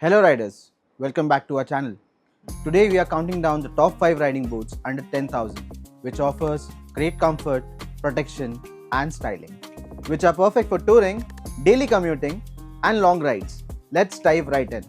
Hello riders, welcome back to our channel. Today we are counting down the top 5 riding boots under 10,000 which offers great comfort, protection and styling, which are perfect for touring, daily commuting and long rides. Let's dive right in.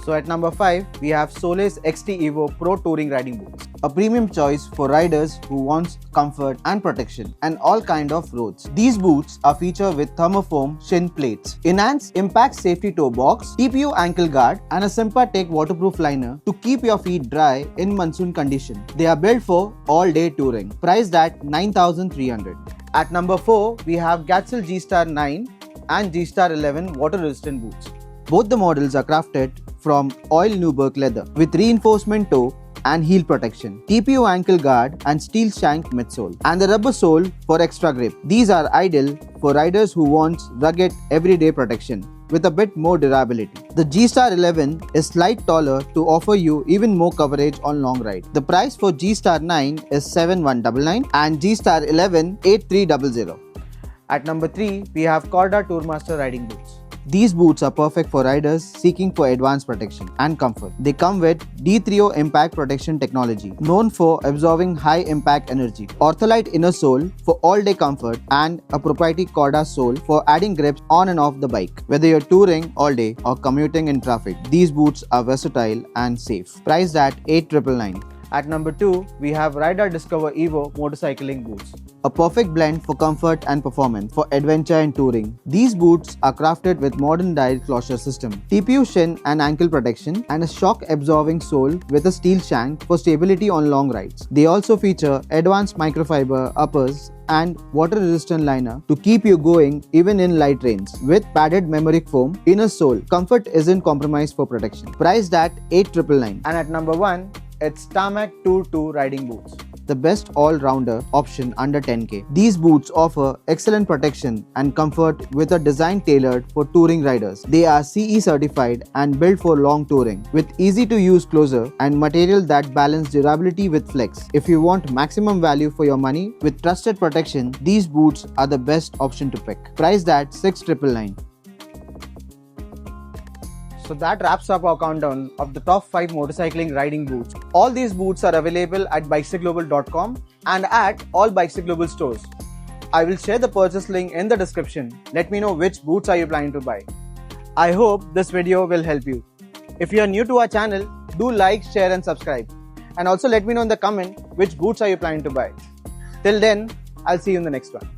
So at number 5 we have Solace XT Evo Pro touring riding boots, a premium choice for riders who want comfort and protection and all kind of roads. These boots are featured with thermoform shin plates, enhanced impact safety toe box, TPU ankle guard and a Sympathetic waterproof liner to keep your feet dry in monsoon condition. They are built for all day touring, priced at 9,300. At number 4 we have Gadsyll G-Star 9 and G-Star 11 water resistant boots. Both the models are crafted from oil nubuck leather with reinforcement toe and heel protection, TPU ankle guard and steel shank midsole, and the rubber sole for extra grip. These are ideal for riders who want rugged everyday protection with a bit more durability. The G-Star 11 is slightly taller to offer you even more coverage on long ride. The price for G-Star 9 is 7,199 and G-Star 11 8,300. At number 3 we have Korda Tourmaster riding boots. These boots are perfect for riders seeking for advanced protection and comfort. They come with D3O impact protection technology, known for absorbing high impact energy, ortholite inner sole for all-day comfort, and a proprietary Korda sole for adding grips on and off the bike. Whether you're touring all day or commuting in traffic, these boots are versatile and safe. Priced at 8,999. At number 2, we have Raida Discover Evo motorcycling boots. A perfect blend for comfort and performance for adventure and touring. These boots are crafted with modern direct closure system, TPU shin and ankle protection, and a shock absorbing sole with a steel shank for stability on long rides. They also feature advanced microfiber uppers and water resistant liner to keep you going even in light rains. With padded memoric foam inner sole, comfort isn't compromised for protection. Priced at 8,999. And at number 1, it's Tarmac Tour II riding boots, the best all-rounder option under 10k. These boots offer excellent protection and comfort with a design tailored for touring riders. They are CE certified and built for long touring with easy-to-use closure and material that balance durability with flex. If you want maximum value for your money with trusted protection, these boots are the best option to pick. Priced at 6,999. So that wraps up our countdown of the top 5 motorcycling riding boots. All these boots are available at bikecyclglobal.com and at all Bikecycle Global stores. I will share the purchase link in the description. Let me know which boots are you planning to buy. I hope this video will help you. If you are new to our channel, do like, share and subscribe. And also let me know in the comment which boots are you planning to buy. Till then, I'll see you in the next one.